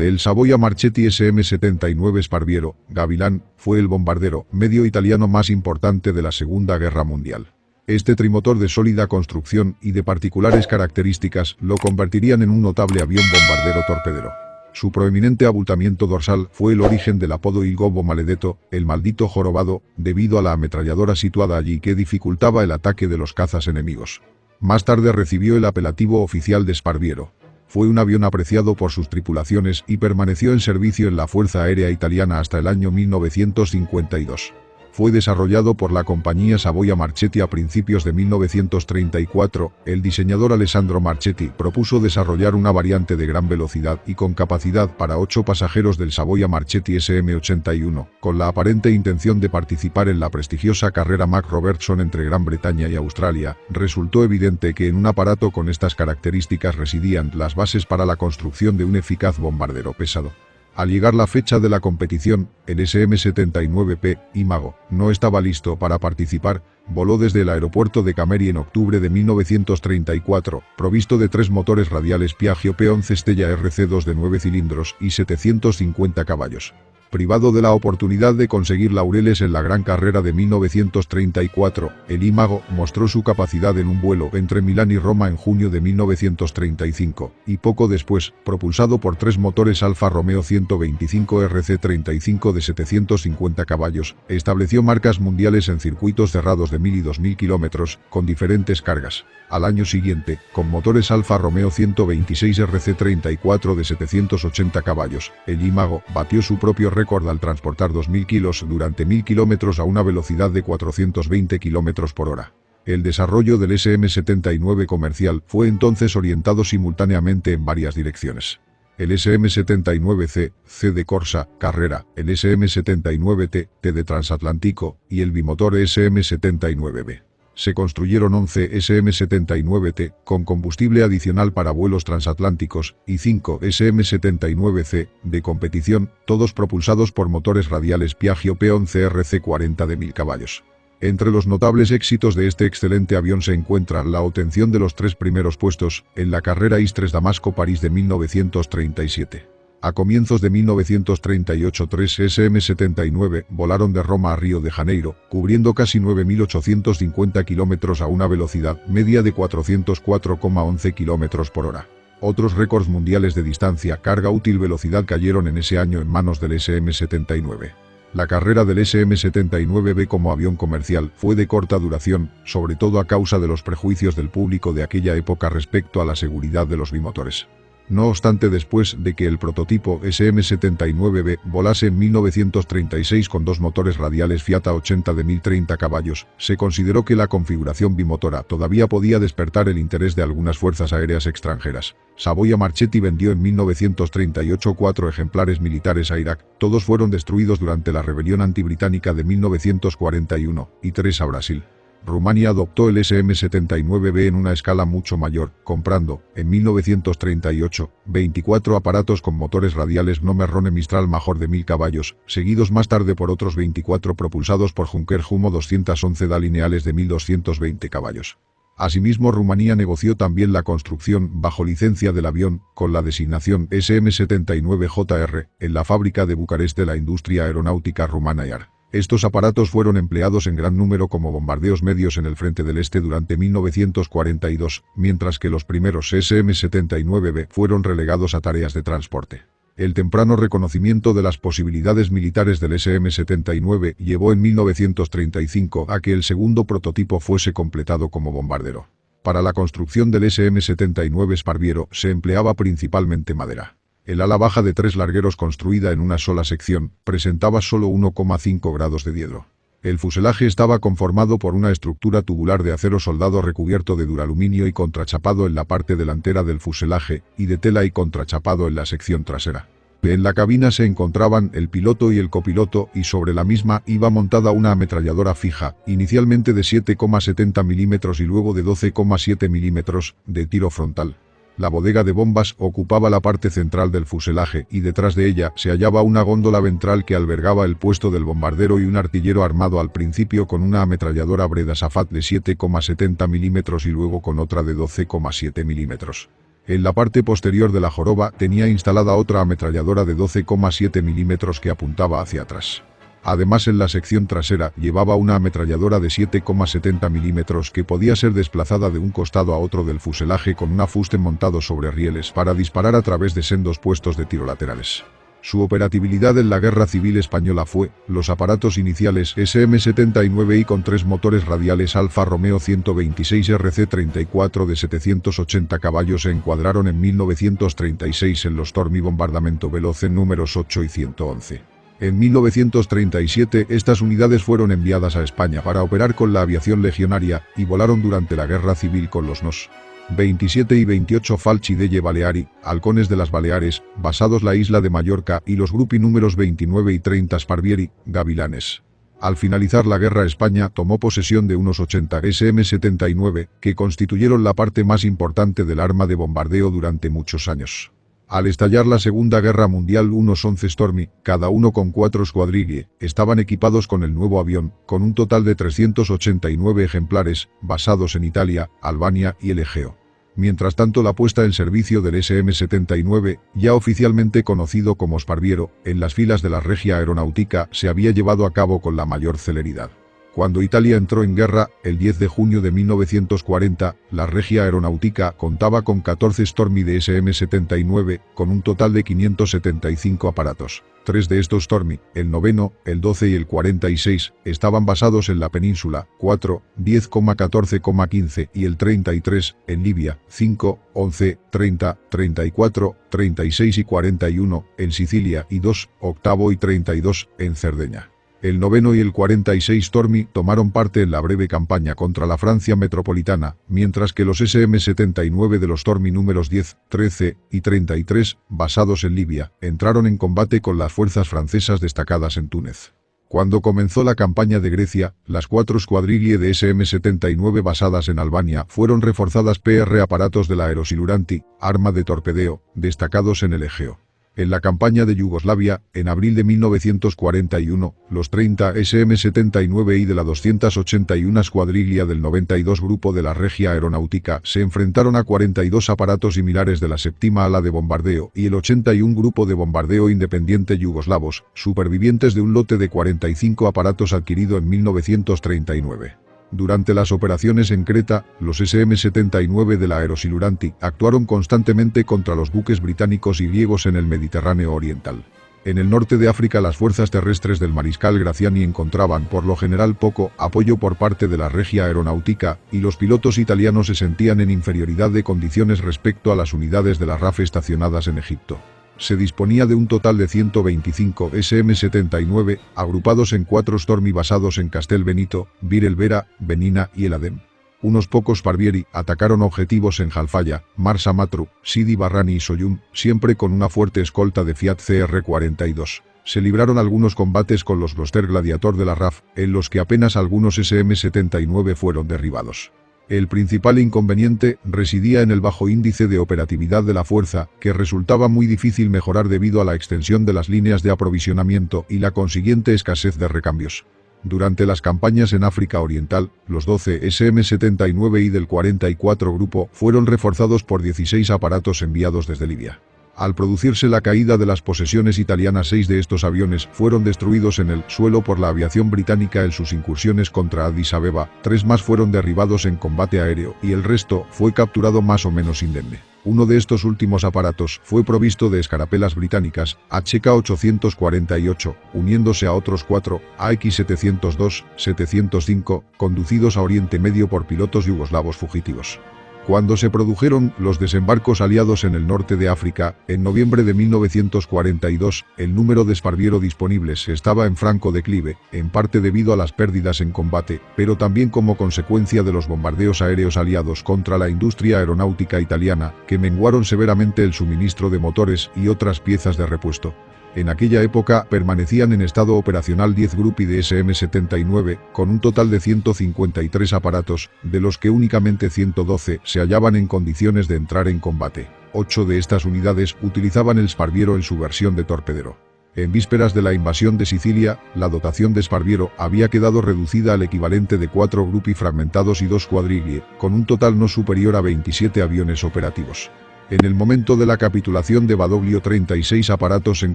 El Savoia Marchetti SM-79 Sparviero, Gavilán, fue el bombardero medio italiano más importante de la Segunda Guerra Mundial. Este trimotor de sólida construcción y de particulares características lo convertirían en un notable avión bombardero torpedero. Su proeminente abultamiento dorsal fue el origen del apodo Il Gobbo Maledetto, el maldito jorobado, debido a la ametralladora situada allí que dificultaba el ataque de los cazas enemigos. Más tarde recibió el apelativo oficial de Sparviero. Fue un avión apreciado por sus tripulaciones y permaneció en servicio en la Fuerza Aérea Italiana hasta el año 1952. Fue desarrollado por la compañía Savoia Marchetti a principios de 1934. El diseñador Alessandro Marchetti propuso desarrollar una variante de gran velocidad y con capacidad para 8 pasajeros del Savoia Marchetti SM-81, con la aparente intención de participar en la prestigiosa carrera Mack Robertson entre Gran Bretaña y Australia. Resultó evidente que en un aparato con estas características residían las bases para la construcción de un eficaz bombardero pesado. Al llegar la fecha de la competición, el SM-79P, Imago, no estaba listo para participar. Voló desde el aeropuerto de Cameri en octubre de 1934, provisto de 3 motores radiales Piaggio P11 Stella RC2 de 9 cilindros y 750 caballos. Privado de la oportunidad de conseguir laureles en la gran carrera de 1934, el Imago mostró su capacidad en un vuelo entre Milán y Roma en junio de 1935, y poco después, propulsado por 3 motores Alfa Romeo 125 RC35 de 750 caballos, estableció marcas mundiales en circuitos cerrados de 1000 y 2000 kilómetros, con diferentes cargas. Al año siguiente, con motores Alfa Romeo 126 RC34 de 780 caballos, el Imago batió su propio récord al transportar 2000 kilos durante 1000 kilómetros a una velocidad de 420 kilómetros por hora. El desarrollo del SM-79 comercial fue entonces orientado simultáneamente en varias direcciones. El SM-79C, C de Corsa, carrera, el SM-79T, T de transatlántico, y el bimotor SM-79B. Se construyeron 11 SM-79T, con combustible adicional para vuelos transatlánticos, y 5 SM-79C, de competición, todos propulsados por motores radiales Piaggio P11 RC40 de 1000 caballos. Entre los notables éxitos de este excelente avión se encuentra la obtención de los 3 primeros puestos en la carrera Istres-Damasco-París de 1937. A comienzos de 1938 3 SM-79 volaron de Roma a Río de Janeiro, cubriendo casi 9.850 kilómetros a una velocidad media de 404,11 kilómetros por hora. Otros récords mundiales de distancia, carga útil, velocidad cayeron en ese año en manos del SM-79. La carrera del SM-79B como avión comercial fue de corta duración, sobre todo a causa de los prejuicios del público de aquella época respecto a la seguridad de los bimotores. No obstante, después de que el prototipo SM-79B volase en 1936 con 2 motores radiales Fiat A80 de 1030 caballos, se consideró que la configuración bimotora todavía podía despertar el interés de algunas fuerzas aéreas extranjeras. Savoia Marchetti vendió en 1938 4 ejemplares militares a Irak, todos fueron destruidos durante la rebelión antibritánica de 1941, y 3 a Brasil. Rumania adoptó el SM-79B en una escala mucho mayor, comprando, en 1938, 24 aparatos con motores radiales Gnome Mistral Major de 1000 caballos, seguidos más tarde por otros 24 propulsados por Junker Humo 211 Da lineales de 1220 caballos. Asimismo, Rumanía negoció también la construcción, bajo licencia del avión, con la designación SM-79JR, en la fábrica de Bucarest de la industria aeronáutica rumana IAR. Estos aparatos fueron empleados en gran número como bombardeos medios en el frente del Este durante 1942, mientras que los primeros SM-79B fueron relegados a tareas de transporte. El temprano reconocimiento de las posibilidades militares del SM-79 llevó en 1935 a que el segundo prototipo fuese completado como bombardero. Para la construcción del SM-79 Sparviero se empleaba principalmente madera. El ala baja de 3 largueros construida en una sola sección, presentaba solo 1,5 grados de diedro. El fuselaje estaba conformado por una estructura tubular de acero soldado recubierto de duraluminio y contrachapado en la parte delantera del fuselaje, y de tela y contrachapado en la sección trasera. En la cabina se encontraban el piloto y el copiloto, y sobre la misma iba montada una ametralladora fija, inicialmente de 7,70 mm y luego de 12,7 mm, de tiro frontal. La bodega de bombas ocupaba la parte central del fuselaje y detrás de ella se hallaba una góndola ventral que albergaba el puesto del bombardero y un artillero armado al principio con una ametralladora Breda Safat de 7,70 mm y luego con otra de 12,7 mm. En la parte posterior de la joroba tenía instalada otra ametralladora de 12,7 milímetros que apuntaba hacia atrás. Además, en la sección trasera llevaba una ametralladora de 7,70 milímetros que podía ser desplazada de un costado a otro del fuselaje con un afuste montado sobre rieles para disparar a través de sendos puestos de tiro laterales. Su operatividad en la Guerra Civil Española fue: los aparatos iniciales SM-79I con 3 motores radiales Alfa Romeo 126 RC-34 de 780 caballos se encuadraron en 1936 en los Stormy Bombardamento Veloce números 8 y 111. En 1937 estas unidades fueron enviadas a España para operar con la aviación legionaria y volaron durante la Guerra Civil con los NOS 27 y 28 Falchi delle Baleari, Halcones de las Baleares, basados la isla de Mallorca, y los gruppi números 29 y 30 Sparvieri, Gavilanes. Al finalizar la guerra, España tomó posesión de unos 80 SM-79, que constituyeron la parte más importante del arma de bombardeo durante muchos años. Al estallar la Segunda Guerra Mundial, unos 11 Stormy, cada uno con 4 Squadriglie, estaban equipados con el nuevo avión, con un total de 389 ejemplares, basados en Italia, Albania y el Egeo. Mientras tanto, la puesta en servicio del SM-79, ya oficialmente conocido como Sparviero, en las filas de la Regia Aeronautica se había llevado a cabo con la mayor celeridad. Cuando Italia entró en guerra, el 10 de junio de 1940, la Regia Aeronautica contaba con 14 Stormy de SM-79, con un total de 575 aparatos. 3 de estos Stormy, el 9, el 12 y el 46, estaban basados en la península, 4, 10,14,15 y el 33, en Libia, 5, 11, 30, 34, 36 y 41, en Sicilia y 2, 8 y 32, en Cerdeña. El 9 y el 46 Stormy tomaron parte en la breve campaña contra la Francia metropolitana, mientras que los SM-79 de los Stormy números 10, 13 y 33, basados en Libia, entraron en combate con las fuerzas francesas destacadas en Túnez. Cuando comenzó la campaña de Grecia, las 4 Squadriglie de SM-79 basadas en Albania fueron reforzadas por aparatos de la Aerosiluranti, arma de torpedeo, destacados en el Egeo. En la campaña de Yugoslavia, en abril de 1941, los 30 SM-79I de la 281 Escuadrilla del 92 Grupo de la Regia Aeronautica se enfrentaron a 42 aparatos similares de la séptima ala de bombardeo y el 81 Grupo de Bombardeo Independiente Yugoslavos, supervivientes de un lote de 45 aparatos adquirido en 1939. Durante las operaciones en Creta, los SM-79 de la Aerosiluranti actuaron constantemente contra los buques británicos y griegos en el Mediterráneo Oriental. En el norte de África, las fuerzas terrestres del mariscal Graziani encontraban por lo general poco apoyo por parte de la Regia Aeronautica, y los pilotos italianos se sentían en inferioridad de condiciones respecto a las unidades de la RAF estacionadas en Egipto. Se disponía de un total de 125 SM-79, agrupados en 4 Stormy basados en Castel Benito, Bir el Vera, Benina y el Adem. Unos pocos Sparvieri atacaron objetivos en Halfaya, Marsa Matru, Sidi Barrani y Soyun, siempre con una fuerte escolta de Fiat CR-42. Se libraron algunos combates con los Gloster Gladiator de la RAF, en los que apenas algunos SM-79 fueron derribados. El principal inconveniente residía en el bajo índice de operatividad de la fuerza, que resultaba muy difícil mejorar debido a la extensión de las líneas de aprovisionamiento y la consiguiente escasez de recambios. Durante las campañas en África Oriental, los 12 SM-79I del 44 Grupo fueron reforzados por 16 aparatos enviados desde Libia. Al producirse la caída de las posesiones italianas, 6 de estos aviones fueron destruidos en el suelo por la aviación británica en sus incursiones contra Addis Abeba, 3 más fueron derribados en combate aéreo y el resto fue capturado más o menos indemne. Uno de estos últimos aparatos fue provisto de escarapelas británicas HK-848, uniéndose a otros 4 AX-702, 705, conducidos a Oriente Medio por pilotos yugoslavos fugitivos. Cuando se produjeron los desembarcos aliados en el norte de África, en noviembre de 1942, el número de Sparviero disponibles estaba en franco declive, en parte debido a las pérdidas en combate, pero también como consecuencia de los bombardeos aéreos aliados contra la industria aeronáutica italiana, que menguaron severamente el suministro de motores y otras piezas de repuesto. En aquella época permanecían en estado operacional 10 gruppi de SM-79, con un total de 153 aparatos, de los que únicamente 112 se hallaban en condiciones de entrar en combate. 8 de estas unidades utilizaban el Sparviero en su versión de torpedero. En vísperas de la invasión de Sicilia, la dotación de Sparviero había quedado reducida al equivalente de 4 gruppi fragmentados y 2 Squadriglie, con un total no superior a 27 aviones operativos. En el momento de la capitulación de Badoglio, 36 aparatos en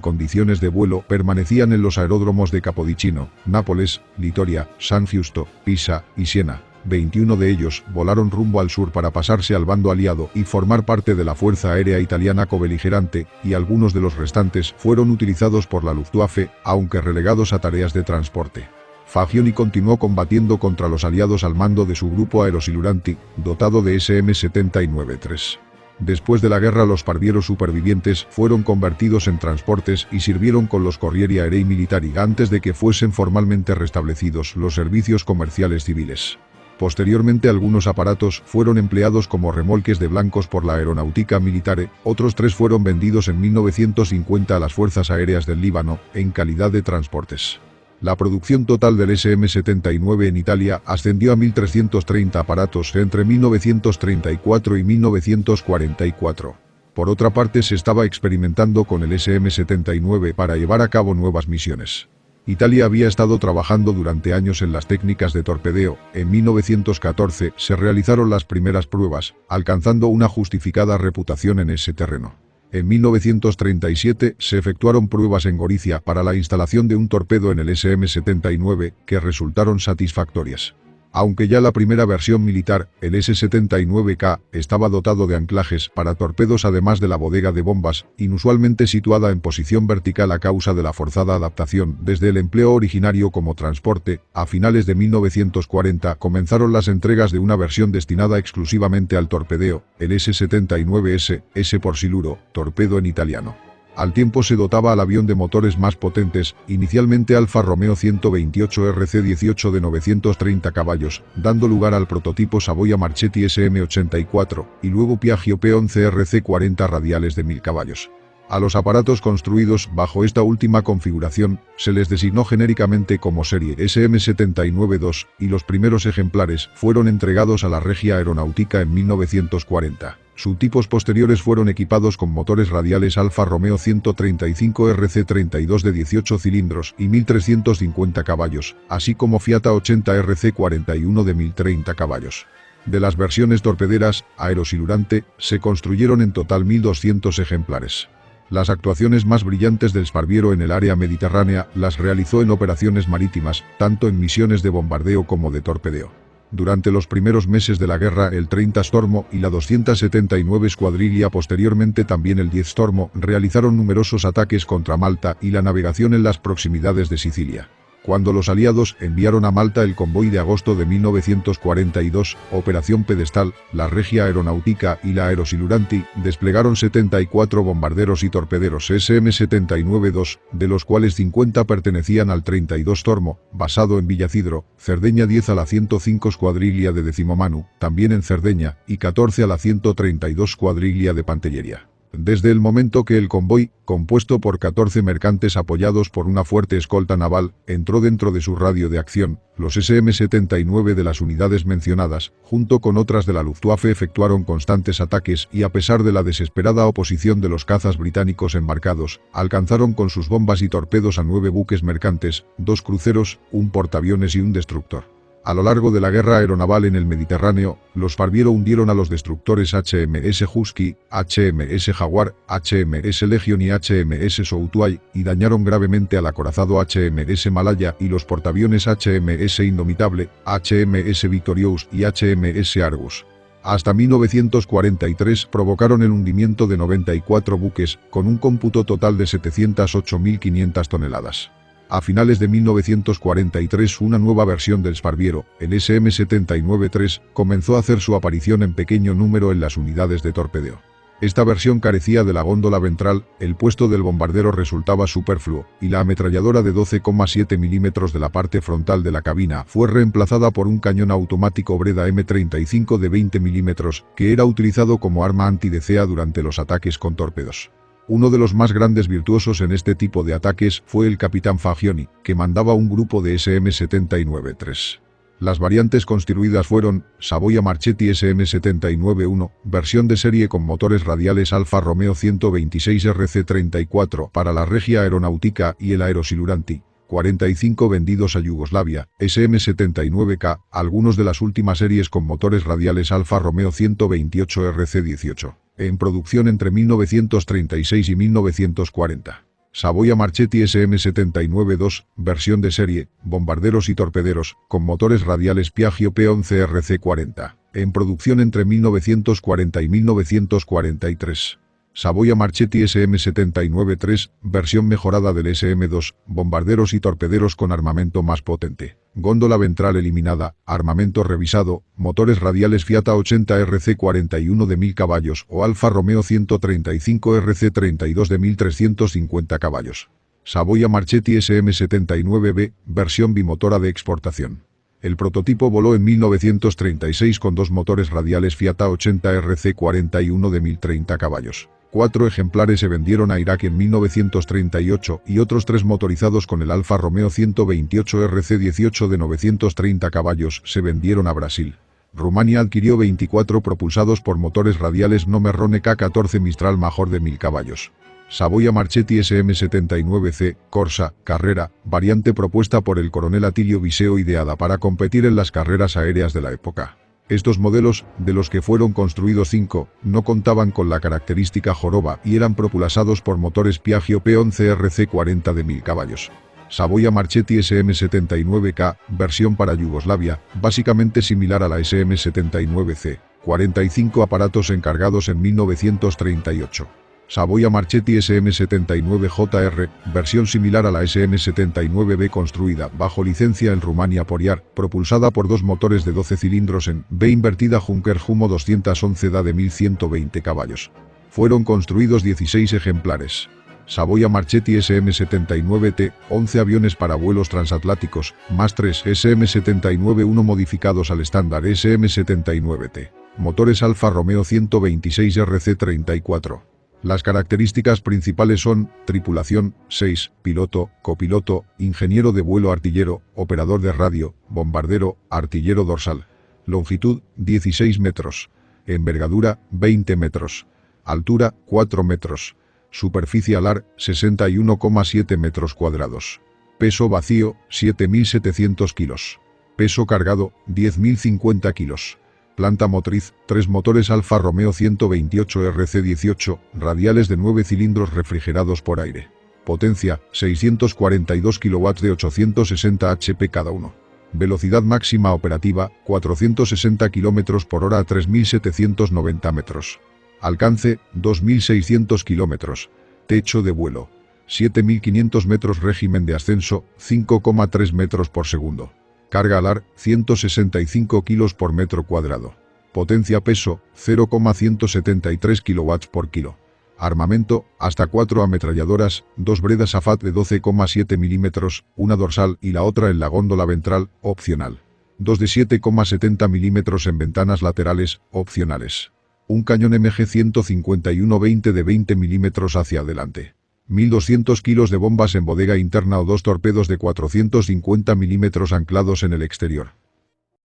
condiciones de vuelo permanecían en los aeródromos de Capodichino, Nápoles, Litoria, San Giusto, Pisa y Siena. 21 de ellos volaron rumbo al sur para pasarse al bando aliado y formar parte de la Fuerza Aérea Italiana cobeligerante, y algunos de los restantes fueron utilizados por la Luftwaffe, aunque relegados a tareas de transporte. Fagioni continuó combatiendo contra los aliados al mando de su grupo Aerosiluranti, dotado de SM-79-3. Después de la guerra, los Sparviero supervivientes fueron convertidos en transportes y sirvieron con los Corrieri Aerei Militari antes de que fuesen formalmente restablecidos los servicios comerciales civiles. Posteriormente, algunos aparatos fueron empleados como remolques de blancos por la Aeronautica Militare, otros 3 fueron vendidos en 1950 a las Fuerzas Aéreas del Líbano, en calidad de transportes. La producción total del SM-79 en Italia ascendió a 1.330 aparatos entre 1934 y 1944. Por otra parte, se estaba experimentando con el SM-79 para llevar a cabo nuevas misiones. Italia había estado trabajando durante años en las técnicas de torpedeo. En 1914 se realizaron las primeras pruebas, alcanzando una justificada reputación en ese terreno. En 1937 se efectuaron pruebas en Gorizia para la instalación de un torpedo en el SM-79 que resultaron satisfactorias. Aunque ya la primera versión militar, el S-79K, estaba dotado de anclajes para torpedos además de la bodega de bombas, inusualmente situada en posición vertical a causa de la forzada adaptación desde el empleo originario como transporte, a finales de 1940 comenzaron las entregas de una versión destinada exclusivamente al torpedeo, el S-79S, S por siluro, torpedo en italiano. Al tiempo se dotaba al avión de motores más potentes, inicialmente Alfa Romeo 128 RC-18 de 930 caballos, dando lugar al prototipo Savoia Marchetti SM-84, y luego Piaggio P11 RC-40 radiales de 1000 caballos. A los aparatos construidos bajo esta última configuración se les designó genéricamente como serie SM-79-2, y los primeros ejemplares fueron entregados a la Regia Aeronautica en 1940. Subtipos posteriores fueron equipados con motores radiales Alfa Romeo 135 RC-32 de 18 cilindros y 1350 caballos, así como Fiat 80 RC-41 de 1030 caballos. De las versiones torpederas, Aerosilurante, se construyeron en total 1200 ejemplares. Las actuaciones más brillantes del Sparviero en el área mediterránea las realizó en operaciones marítimas, tanto en misiones de bombardeo como de torpedeo. Durante los primeros meses de la guerra, el 30 Stormo y la 279 Escuadrilla, posteriormente también el 10 Stormo, realizaron numerosos ataques contra Malta y la navegación en las proximidades de Sicilia. Cuando los aliados enviaron a Malta el convoy de agosto de 1942, Operación Pedestal, la Regia Aeronautica y la Aerosiluranti desplegaron 74 bombarderos y torpederos SM-79-2, de los cuales 50 pertenecían al 32 Stormo, basado en Villacidro, Cerdeña 10 a la 105 Escuadrilla de Decimomanu, también en Cerdeña, y 14 a la 132 Escuadrilla de Pantelleria. Desde el momento que el convoy, compuesto por 14 mercantes apoyados por una fuerte escolta naval, entró dentro de su radio de acción, los SM-79 de las unidades mencionadas, junto con otras de la Luftwaffe, efectuaron constantes ataques y, a pesar de la desesperada oposición de los cazas británicos embarcados, alcanzaron con sus bombas y torpedos a 9 buques mercantes, 2 cruceros, un portaaviones y un destructor. A lo largo de la guerra aeronaval en el Mediterráneo, los Sparviero hundieron a los destructores HMS Husky, HMS Jaguar, HMS Legion y HMS Soutuay, y dañaron gravemente al acorazado HMS Malaya y los portaaviones HMS Indomitable, HMS Victorious y HMS Argus. Hasta 1943 provocaron el hundimiento de 94 buques, con un cómputo total de 708.500 toneladas. A finales de 1943 una nueva versión del Sparviero, el SM-79-3, comenzó a hacer su aparición en pequeño número en las unidades de torpedeo. Esta versión carecía de la góndola ventral, el puesto del bombardero resultaba superfluo, y la ametralladora de 12,7 milímetros de la parte frontal de la cabina fue reemplazada por un cañón automático Breda M35 de 20 milímetros, que era utilizado como arma anti-DCA durante los ataques con torpedos. Uno de los más grandes virtuosos en este tipo de ataques fue el capitán Fagioni, que mandaba un grupo de SM-79-3. Las variantes construidas fueron Savoia Marchetti SM-79-1, versión de serie con motores radiales Alfa Romeo 126 RC-34 para la Regia Aeronautica y el Aerosiluranti, 45 vendidos a Yugoslavia, SM-79K, algunos de las últimas series con motores radiales Alfa Romeo 128 RC-18. en producción entre 1936 y 1940. Savoia Marchetti SM-79-2, versión de serie, bombarderos y torpederos, con motores radiales Piaggio P11 RC40, en producción entre 1940 y 1943. Savoia Marchetti SM-79-3, versión mejorada del SM-2, bombarderos y torpederos con armamento más potente. Góndola ventral eliminada, armamento revisado, motores radiales Fiat A80 RC41 de 1000 caballos o Alfa Romeo 135 RC32 de 1350 caballos. Savoia Marchetti SM-79B, versión bimotora de exportación. El prototipo voló en 1936 con dos motores radiales Fiat A80 RC41 de 1030 caballos. 4 ejemplares se vendieron a Irak en 1938 y otros 3 motorizados con el Alfa Romeo 128 RC18 de 930 caballos se vendieron a Brasil. Rumania adquirió 24 propulsados por motores radiales Nomerrone K14 Mistral Major de 1000 caballos. Savoia Marchetti SM-79C, Corsa, carrera, variante propuesta por el coronel Atilio Viseo ideada para competir en las carreras aéreas de la época. Estos modelos, de los que fueron construidos 5, no contaban con la característica joroba y eran propulsados por motores Piaggio P11 RC40 de 1000 caballos. Savoia Marchetti SM-79K, versión para Yugoslavia, básicamente similar a la SM-79C, 45 aparatos encargados en 1938. Savoia Marchetti SM-79JR, versión similar a la SM-79B construida bajo licencia en Rumania por IAR, propulsada por dos motores de 12 cilindros en B invertida Junker Humo 211 da de 1120 caballos. Fueron construidos 16 ejemplares. Savoia Marchetti SM-79T, 11 aviones para vuelos transatlánticos, más 3 SM-79-1 modificados al estándar SM-79T. Motores Alfa Romeo 126 RC34. Las características principales son: tripulación, 6, piloto, copiloto, ingeniero de vuelo artillero, operador de radio, bombardero, artillero dorsal. Longitud, 16 metros. Envergadura, 20 metros. Altura, 4 metros. Superficie alar, 61,7 metros cuadrados. Peso vacío, 7.700 kilos. Peso cargado, 10.050 kilos. Planta motriz, 3 motores Alfa Romeo 128 RC18, radiales de 9 cilindros refrigerados por aire. Potencia, 642 kW de 860 HP cada uno. Velocidad máxima operativa, 460 km por hora a 3.790 metros. Alcance, 2.600 km. Techo de vuelo, 7.500 metros. Régimen de ascenso, 5,3 metros por segundo. Carga alar, 165 kilos por metro cuadrado. Potencia peso, 0,173 kW por kilo. Armamento, hasta 4 ametralladoras, 2 bredas AFAT de 12,7 mm, una dorsal y la otra en la góndola ventral, opcional. 2 de 7,70 mm en ventanas laterales, opcionales. Un cañón MG 151-20 de 20 mm hacia adelante. 1.200 kilos de bombas en bodega interna o 2 torpedos de 450 mm anclados en el exterior.